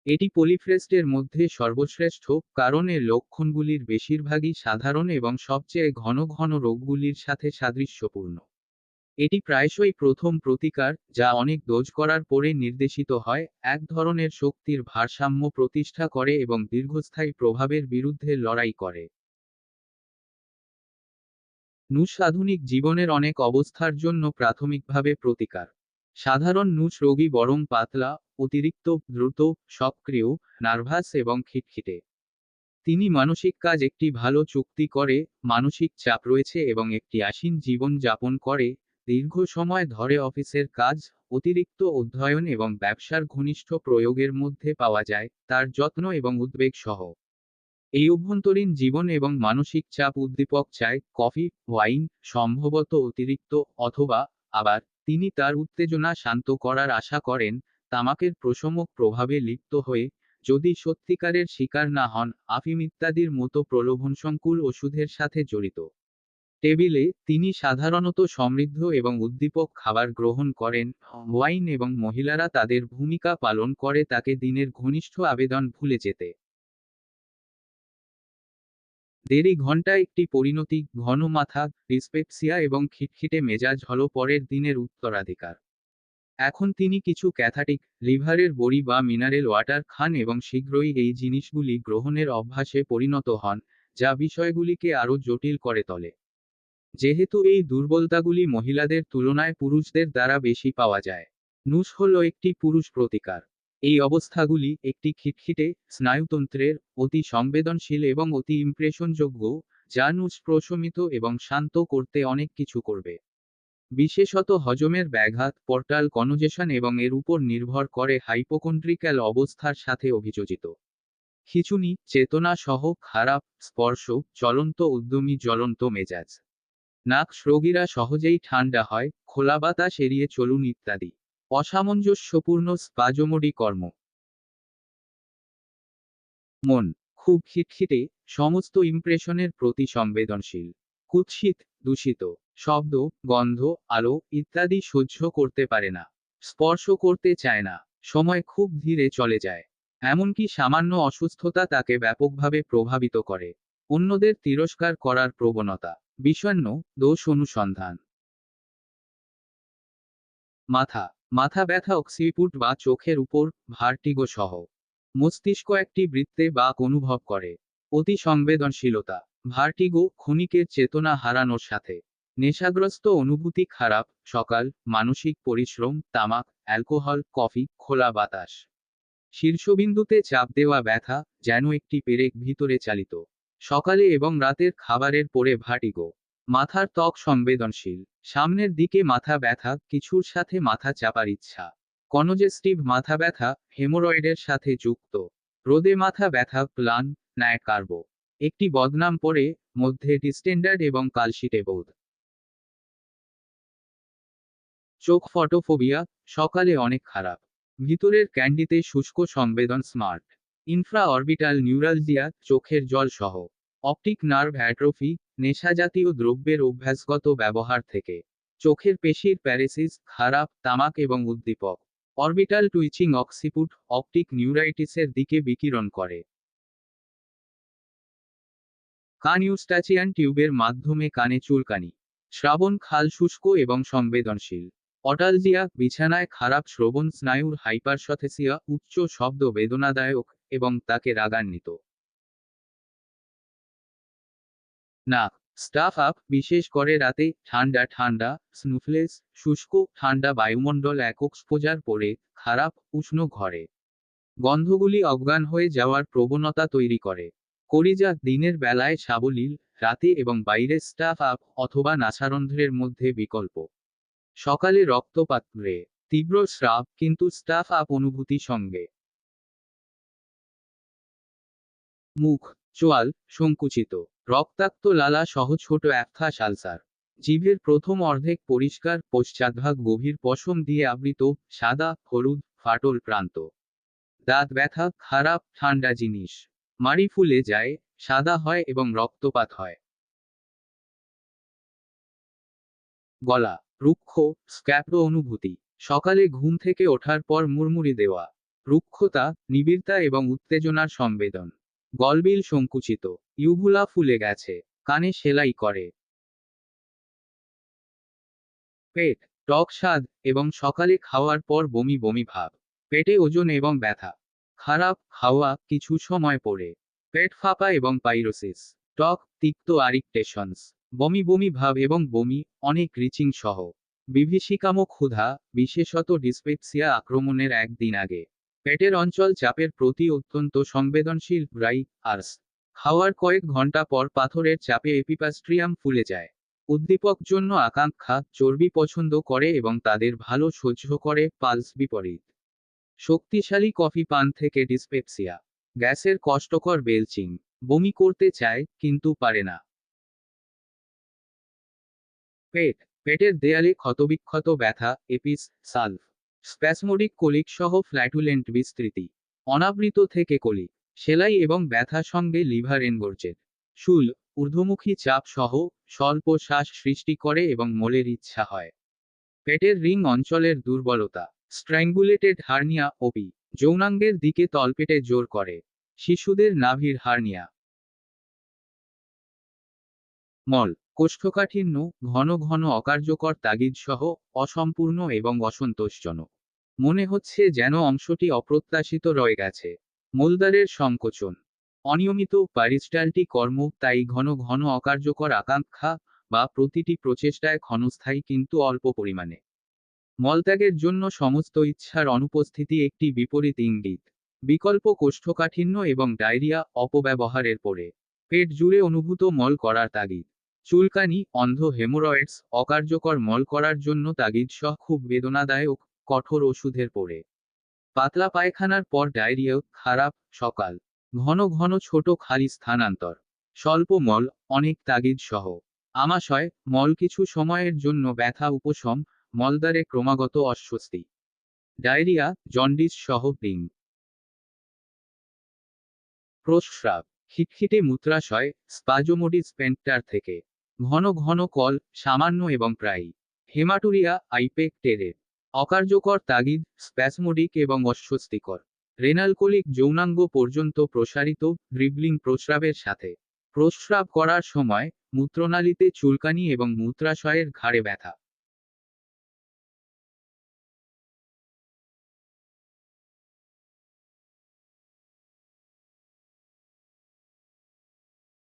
এটি পলিফ্রেস্টের মধ্যে সর্বশ্রেষ্ঠ, কারণ এর লক্ষণগুলির বেশিরভাগই সাধারণ এবং সবচেয়ে ঘন ঘন রোগগুলির সাথে সাদৃশ্যপূর্ণ। এটি প্রায়শই প্রথম প্রতিকার, যা অনেক ডোজ করার পরে নির্দেশিত হয়, এক ধরনের শক্তির ভারসাম্য প্রতিষ্ঠা করে এবং দীর্ঘস্থায়ী প্রভাবের বিরুদ্ধে লড়াই করে। নুস আধুনিক জীবনের অনেক অবস্থার জন্য প্রাথমিকভাবে প্রতিকার। সাধারণ নুস রোগী বরং পাতলা, অতিরিক্ত দ্রুত, সক্রিয়, নার্ভাস এবং খিটখিটে। তিনি মানসিক কাজ একটি ভালো চুক্তি করে, মানসিক চাপ রয়েছে এবং একটি আসীন জীবন যাপন করে, দীর্ঘ সময় ধরে অফিসের কাজ, অতিরিক্ত অধ্যয়ন এবং ব্যবসার ঘনিষ্ঠ প্রয়োগের মধ্যে পাওয়া যায় তার যত্ন এবং উদ্বেগ সহ। এই অভ্যন্তরীণ জীবন এবং মানসিক চাপ উদ্দীপক চায়, কফি, ওয়াইন, সম্ভবত অতিরিক্ত, অথবা আবার তিনি তার উত্তেজনা শান্ত করার আশা করেন, তামাকের প্রশমক প্রভাবে লিপ্ত হয়ে, যদি সত্যিকারের শিকার না হন, আফিম ইত্যাদির মতো প্রলোভনসংকুল ওষুধের সাথে জড়িত। টেবিলে তিনি সাধারণত সমৃদ্ধ এবং উদ্দীপক খাবার গ্রহণ করেন। ওয়াইন এবং মহিলারা তাদের ভূমিকা পালন করে তাকে দিনের ঘনিষ্ঠ আবেদন ভুলে যেতে। দেরি ঘন্টা একটি পরিণতি, ঘন মাথা, ডিসপেপসিয়া এবং খিটখিটে মেজাজ হল পরের দিনের উত্তরাধিকার। এখন তিনি কিছু ক্যাথাটিক, লিভারের বড়ি বা মিনারেল ওয়াটার খান এবং শীঘ্রই এই জিনিসগুলি গ্রহণের অভ্যাসে পরিণত হন, যা বিষয়গুলিকে আরও জটিল করে তোলে। যেহেতু এই দুর্বলতাগুলি মহিলাদের তুলনায় পুরুষদের দ্বারা বেশি পাওয়া যায়, নুস হল একটি পুরুষ প্রতিকার। এই অবস্থাগুলি একটি খিটখিটে, স্নায়ুতন্ত্রের, অতি সংবেদনশীল এবং অতি ইমপ্রেশনযোগ্য, যা নুস প্রশমিত এবং শান্ত করতে অনেক কিছু করবে। বিশেষত হজমের ব্যাঘাত, পোর্টাল কনজেশন এবং এর উপর নির্ভর করে হাইপোকন্ড্রিক্যাল অবস্থার সাথে অভিযোজিত। খিঁচুনি, চেতনা সহ খারাপ স্পর্শ, চলন্ত উদ্যমী জ্বলন্ত মেজাজ। নাক রোগীরা সহজেই ঠান্ডা হয়, খোলা বাতাস এড়িয়ে চলুন ইত্যাদি। অসামঞ্জস্যপূর্ণ স্পাজমোডি কর্ম। মন খুব খিটখিটে, সমস্ত ইমপ্রেশনের প্রতি সংবেদনশীল, কুৎসিত, দূষিত, শব্দ, গন্ধ, আলো ইত্যাদি সহ্য করতে পারে না। স্পর্শ করতে চায় না। সময় খুব ধীরে চলে যায়। এমনকি সামান্য অসুস্থতা তাকে ব্যাপকভাবে প্রভাবিত করে। অন্যদের তিরস্কার করার প্রবণতা। বিষণ্ণ, দোষ অনুসন্ধান। মাথা মাথা ব্যথা, অক্সিপুট বা চোখের উপর, ভার্টিগো সহ। মস্তিষ্ক একটি বৃত্তে বাঁক অনুভব করে। অতি সংবেদনশীলতা। ভার্টিগো ক্ষণিকের চেতনা হারানোর সাথে। নেশাগ্রস্ত অনুভূতি, খারাপ সকাল, মানসিক পরিশ্রম, তামাক, অ্যালকোহল, কফি, খোলা বাতাস। শীর্ষবিন্দুতে চাপ দেওয়া ব্যথা, যেন একটি পেরেক ভিতরে চালিত। সকালে এবং রাতের খাবারের পরে ভার্টিগো। মাথার ত্বক সংবেদনশীল। সামনের দিকে মাথা ব্যথা, কিছুর সাথে মাথা চাপার ইচ্ছা। কনজেস্টিভ মাথা ব্যথা, হেমোরয়েডের সাথে যুক্ত। রোদে মাথা ব্যথা, প্লান, ন্যায় কার্বো। একটি বদনাম পরে, মধ্যে ডিস্টেন্ডার্ড এবং কালশিটে বোধ। চোখ ফটোফোবিয়া, সকালে অনেক খারাপ। ভিতরের ক্যান্ডিতে শুষ্ক সংবেদন, স্মার্ট। ইনফ্রা অরবিটাল নিউরালজিয়া, চোখের জল সহ। অপটিক নার্ভ অ্যাট্রোফি, নেশাজাতীয় দ্রব্যের অভ্যাসগত ব্যবহার থেকে। চোখের পেশির প্যারেসিস, খারাপ তামাক এবং উদ্দীপক। অরবিটাল টুইচিং, অক্সিপুট, অপটিক নিউরাইটিসের দিকে বিকিরণ করে। কান ইউস্টাচিয়ান টিউবের মাধ্যমে কানে চুলকানি। শ্রাবণ খাল শুষ্ক এবং সংবেদনশীল। অটালজিয়া, বিছানায় খারাপ শ্রবণ, স্নায়ুর হাইপারসথেসিয়া, উচ্চ শব্দ বেদনাদায়ক এবং তাকে রাগান্বিত। নাক স্টাফ আপ, বিশেষ করে রাতে, ঠান্ডা ঠান্ডা, স্নুফলেস, শুষ্ক, ঠান্ডা বায়ুমণ্ডল, এক্সপোজার পরে, খারাপ উষ্ণ ঘরে। গন্ধগুলি অজ্ঞান হয়ে যাওয়ার প্রবণতা তৈরি করে। কলিজা, দিনের বেলায় সাবলীল, রাতে এবং বাইরে স্টাফ আপ, অথবা নাসারন্ধ্রের মধ্যে বিকল্প। সকালে রক্তপাত, তীব্র স্রাব, কিন্তু স্টাফ আপ অনুভূতি সঙ্গে। মুখ চোয়াল সংকুচিত, রক্তাক্ত লালা সহ ছোট অ্যাপথ্যাস আলসার। জিভের প্রথম অর্ধেক পরিষ্কার, পশ্চাৎভাগ গভীর পশম দিয়ে আবৃত, সাদা, হলুদ, ফাটল প্রান্ত। দাঁত ব্যথা, খারাপ ঠান্ডা জিনিস। মাড়ি ফুলে যায়, সাদা হয় এবং রক্তপাত হয়। গলা রুক্ষ, স্ক্যাপ্রো অনুভূতি। সকালে ঘুম থেকে ওঠার পর মুড়মুড়ি দেওয়া। রুক্ষতা, নিবিড়তা এবং উত্তেজনার সংবেদন। গলবিল সংকুচিত, ইউভুলা ফুলে গেছে, কানে সেলাই করে। পেট, টক স্বাদ, এবং সকালে খাওয়ার পর বমি বমি ভাব। পেটে ওজন এবং ব্যথা। খারাপ খাওয়া কিছু সময় পরে। পেট ফাঁপা এবং পাইরোসিস। টক, তিক্ত আরিকটেশনস। বমি বমি ভাব এবং বমি, অনেক রিচিং সহ। বিভীষিকাম ক্ষুধা, বিশেষত ডিসপেপসিয়া আক্রমণের একদিন আগে। পেটের অঞ্চল চাপের প্রতি অত্যন্ত সংবেদনশীল ব্রাই আর্স। খাওয়ার কয়েক ঘন্টা পর পাথরের চাপে এপিপাস্ট্রিয়াম ফুলে যায়। উদ্দীপক জন্য আকাঙ্ক্ষা, চর্বি পছন্দ করে এবং তাদের ভালো সহ্য করে, পালস বিপরীত। শক্তিশালী কফি পান থেকে ডিসপেপসিয়া। গ্যাসের কষ্টকর বেলচিং। বমি করতে চায় কিন্তু পারে না। পেট, পেটের দেয়ালে ক্ষতবিক্ষত ব্যথা, এপিস, সালভ। স্প্যাসমোডিক কোলিক সহ ফ্ল্যাটুলেন্ট বিস্তৃতি। অনাবৃত থেকে কোলিক। সেলাই এবং ব্যথা সঙ্গে লিভার এনগোর্জের। শুল, ঊর্ধ্বমুখী চাপ সহ, স্বল্প শ্বাস সৃষ্টি করে এবং মোলের ইচ্ছা হয়। পেটের রিং অঞ্চলের দুর্বলতা। স্ট্র্যাঙ্গুলেটেড হার্নিয়া, ওপি। যৌনাঙ্গের দিকে তলপেটে জোর করে। শিশুদের নাভির হার্নিয়া। মল, কোষ্ঠকাঠিন্য, ঘন ঘন অকার্যকর তাগিদ সহ, অসম্পূর্ণ এবং অসন্তোষজনক। মনে হচ্ছে যেন অংশটি অপ্রত্যাশিত রয়ে গেছে। মোলদারের সংকোচন। অনিয়মিত প্যারিস্টালটিক কর্ম, তাই ঘন ঘন অকার্যকর আকাঙ্ক্ষা, বা প্রতিটি প্রচেষ্টায় ক্ষণস্থায়ী কিন্তু অল্প পরিমাণে। মলত্যাগের জন্য সমস্ত ইচ্ছার অনুপস্থিতি একটি বিপরীত ইঙ্গিত। বিকল্প কোষ্ঠকাঠিন্য এবং ডায়রিয়া, অপব্যবহারের পরে। পেট জুড়ে অনুভূত মল করার তাগিদ। চুলকানি, অন্ধ হেমোরয়েডস, অকার্যকর মল করার জন্য তাগিদ সহ খুব বেদনাদায়ক, কঠোর ওষুধের পরে। পাতলা পায়খানার পর ডায়রিয়া, খারাপ সকাল। ঘন ঘন ছোট খালি স্থানান্তর। স্বল্প মল, অনেক তাগিদ সহ। আমাশয়, মল কিছু সময়ের জন্য ব্যথা উপশম, মলদ্বারে ক্রমাগত অস্বস্তি। ডায়রিয়া, জন্ডিস সহ ডিম। প্রস্রাব, খিটখিটে মূত্রাশয়, স্পাজোমোডিস স্পেন্টার থেকে। ঘন ঘন কল, সামান্য এবং প্রায়ই। হেমাটুরিয়া, আইপেকটেরের। অকার্যকর তাগিদ, স্প্যাসমোডিক এবং অস্বস্তিকর। রেনালকোলিক যৌনাঙ্গ পর্যন্ত প্রসারিত, ড্রিবলিং প্রস্রাবের সাথে। প্রস্রাব করার সময়, মূত্রনালীতে চুলকানি এবং মূত্রাশয়ের ঘাড়ে ব্যথা।